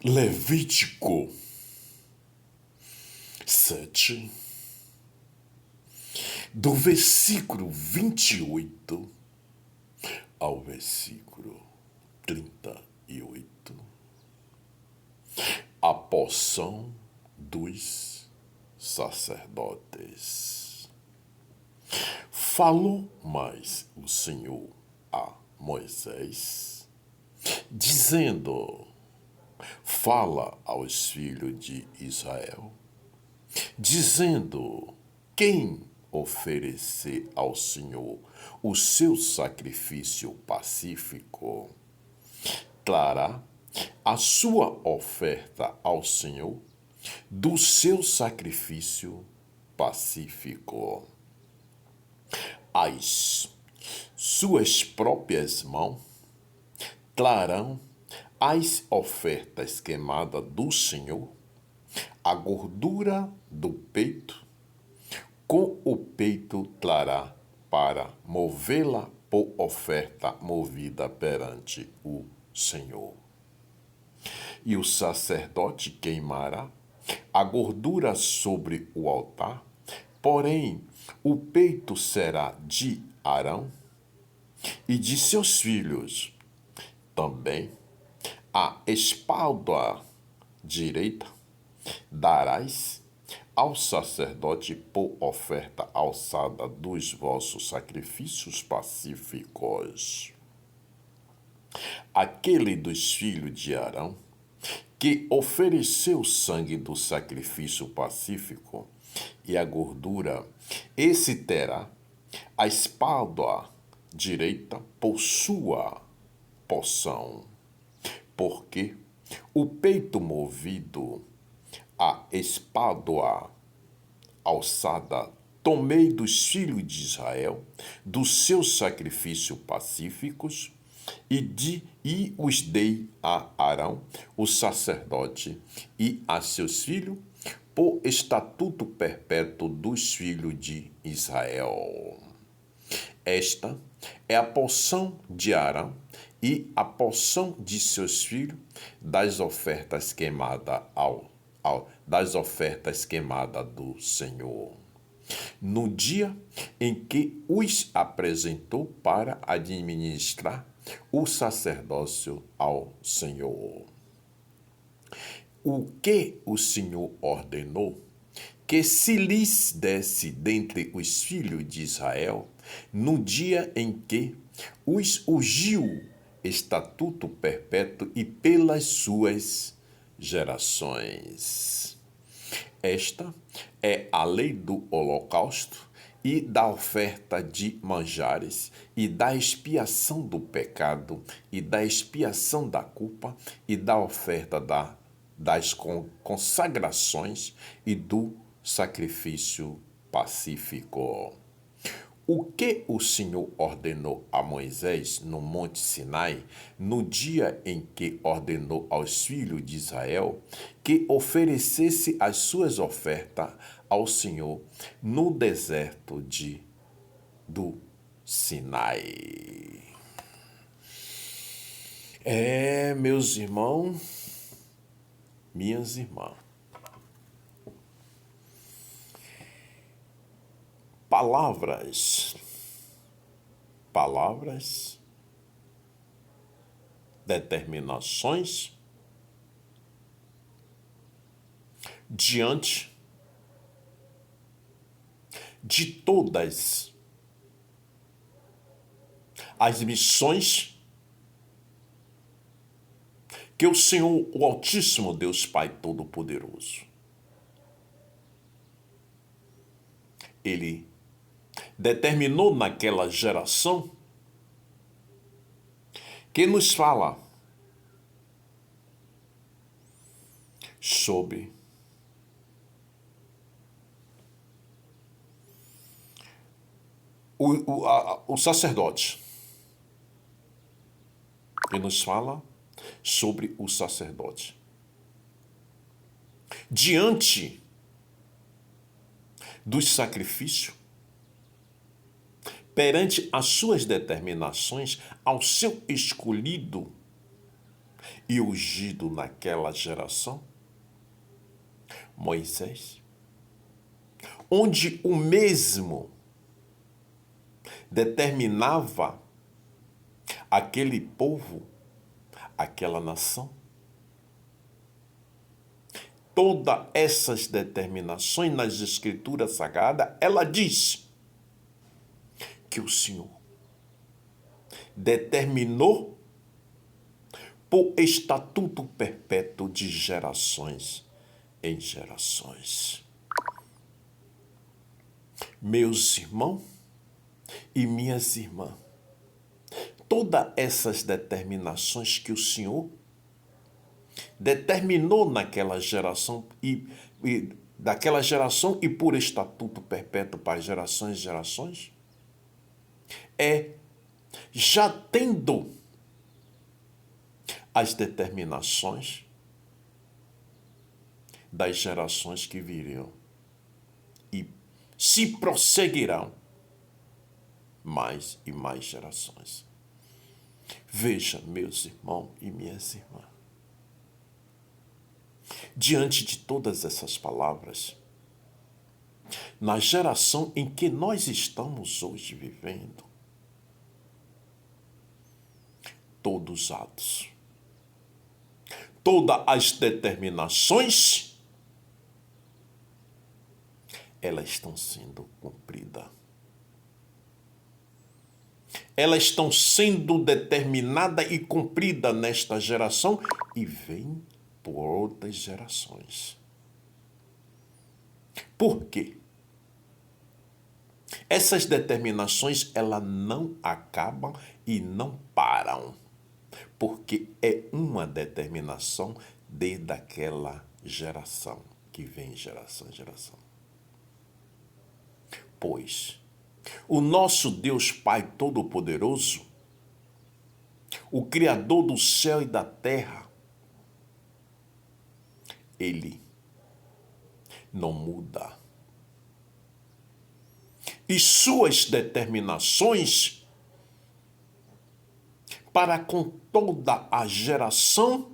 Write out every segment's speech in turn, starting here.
Levítico 7, do versículo 28 ao versículo 38, a porção dos sacerdotes. Falou mais o Senhor a Moisés, dizendo: fala aos filhos de Israel, dizendo: quem oferecer ao Senhor o seu sacrifício pacífico, trará a sua oferta ao Senhor do seu sacrifício pacífico. As suas próprias mãos trarão as ofertas queimadas do Senhor, a gordura do peito, com o peito trará para movê-la por oferta movida perante o Senhor. E o sacerdote queimará a gordura sobre o altar, porém o peito será de Arão e de seus filhos. Também a espalda direita darás ao sacerdote por oferta alçada dos vossos sacrifícios pacíficos. Aquele dos filhos de Arão que ofereceu o sangue do sacrifício pacífico e a gordura, esse terá a espalda direita por sua porção, porque o peito movido, a espádua alçada, tomei dos filhos de Israel, dos seus sacrifícios pacíficos, e os dei a Arão, o sacerdote, e a seus filhos, por estatuto perpétuo dos filhos de Israel. Esta é a porção de Arão e a porção de seus filhos das ofertas queimadas das ofertas queimadas do Senhor, no dia em que os apresentou para administrar o sacerdócio ao Senhor. O que o Senhor ordenou que se lhes desse dentre os filhos de Israel, no dia em que os ungiu estatuto perpétuo e pelas suas gerações. Esta é a lei do holocausto e da oferta de manjares, e da expiação do pecado, e da expiação da culpa, e da oferta das consagrações e do sacrifício pacífico. O que o Senhor ordenou a Moisés no Monte Sinai, no dia em que ordenou aos filhos de Israel que oferecesse as suas ofertas ao Senhor no deserto do Sinai. Meus irmãos, minhas irmãs, palavras, determinações diante de todas as missões que o Senhor, o Altíssimo Deus Pai Todo-Poderoso, Ele determinou naquela geração, que nos fala sobre o sacerdote, que nos fala sobre o sacerdote. Diante dos sacrifícios, perante as suas determinações, ao seu escolhido, e ungido naquela geração? Moisés. Onde o mesmo determinava aquele povo, aquela nação. Todas essas determinações nas Escrituras Sagradas, ela diz que o Senhor determinou por estatuto perpétuo de gerações em gerações. Meus irmãos e minhas irmãs, todas essas determinações que o Senhor determinou naquela geração daquela geração e por estatuto perpétuo para gerações e gerações, já tendo as determinações das gerações que viriam e se prosseguirão mais e mais gerações. Veja, meus irmãos e minhas irmãs, diante de todas essas palavras, na geração em que nós estamos hoje vivendo, todos os atos, todas as determinações, elas estão sendo cumpridas. Elas estão sendo determinadas e cumpridas nesta geração e vêm por outras gerações. Por quê? Essas determinações, elas não acabam e não param, porque é uma determinação desde aquela geração, que vem geração em geração. Pois o nosso Deus Pai Todo-Poderoso, o Criador do céu e da terra, Ele não muda. E suas determinações para com toda a geração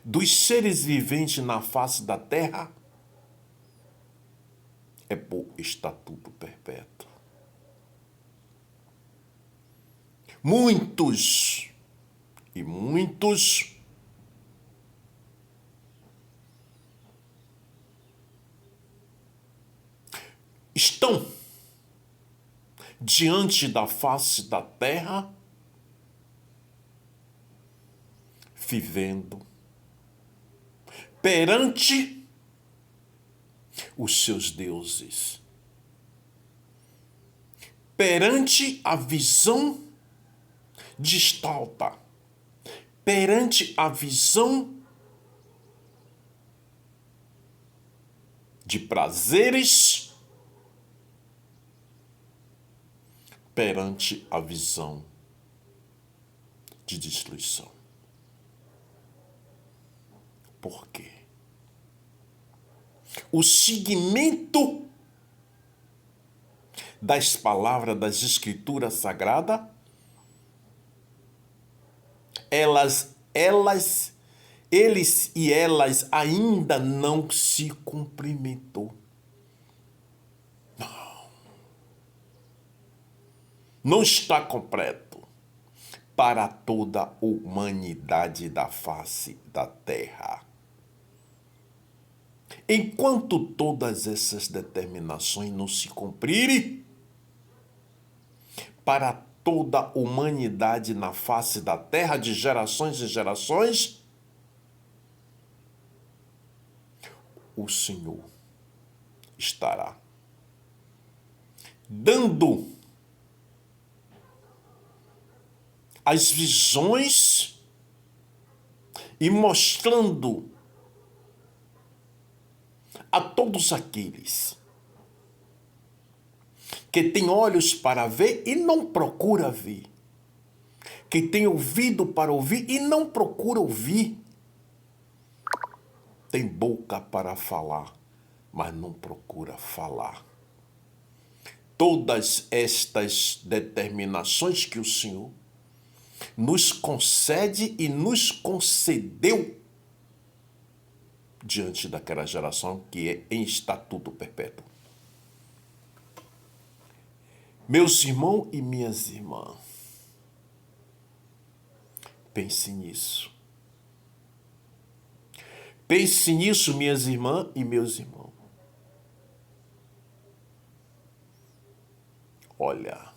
dos seres viventes na face da terra é por estatuto perpétuo. Muitos estão diante da face da terra vivendo perante os seus deuses, perante a visão distorta, perante a visão de prazeres, perante a visão de destruição. Por quê? O seguimento das palavras das Escrituras Sagradas, eles e elas ainda não se cumprimentou. Não está completo para toda a humanidade da face da terra. Enquanto todas essas determinações não se cumprirem, para toda a humanidade na face da terra, de gerações em gerações, o Senhor estará dando as visões e mostrando a todos aqueles que têm olhos para ver e não procura ver, que têm ouvido para ouvir e não procura ouvir, tem boca para falar, mas não procura falar. Todas estas determinações que o Senhor nos concede e nos concedeu diante daquela geração que é em estatuto perpétuo. Meus irmãos e minhas irmãs, pense nisso. Pense nisso, minhas irmãs e meus irmãos. Olha,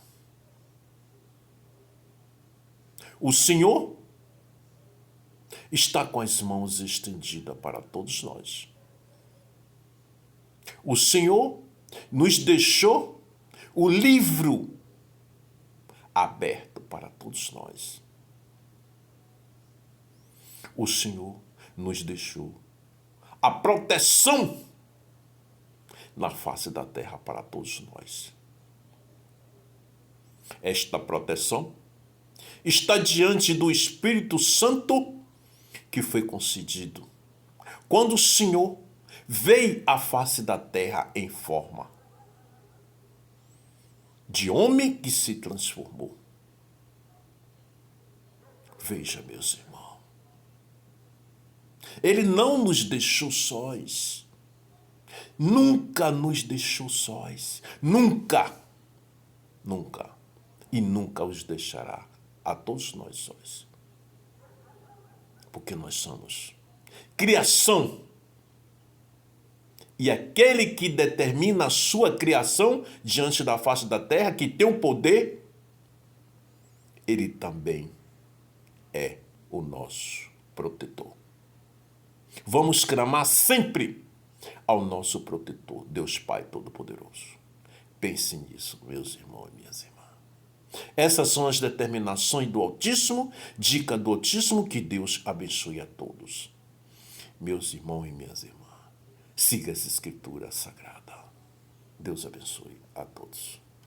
o Senhor está com as mãos estendidas para todos nós. O Senhor nos deixou o livro aberto para todos nós. O Senhor nos deixou a proteção na face da terra para todos nós. Esta proteção está diante do Espírito Santo que foi concedido quando o Senhor veio à face da terra em forma de homem que se transformou. Veja, meus irmãos, Ele não nos deixou sós. Nunca nos deixou sós. Nunca. Nunca. E nunca os deixará a todos nós sós. Porque nós somos criação. E aquele que determina a sua criação diante da face da terra, que tem o poder, ele também é o nosso protetor. Vamos clamar sempre ao nosso protetor, Deus Pai Todo-Poderoso. Pense nisso, meus irmãos e minhas irmãs. Essas são as determinações do Altíssimo, dica do Altíssimo, que Deus abençoe a todos. Meus irmãos e minhas irmãs, siga essa escritura sagrada. Deus abençoe a todos.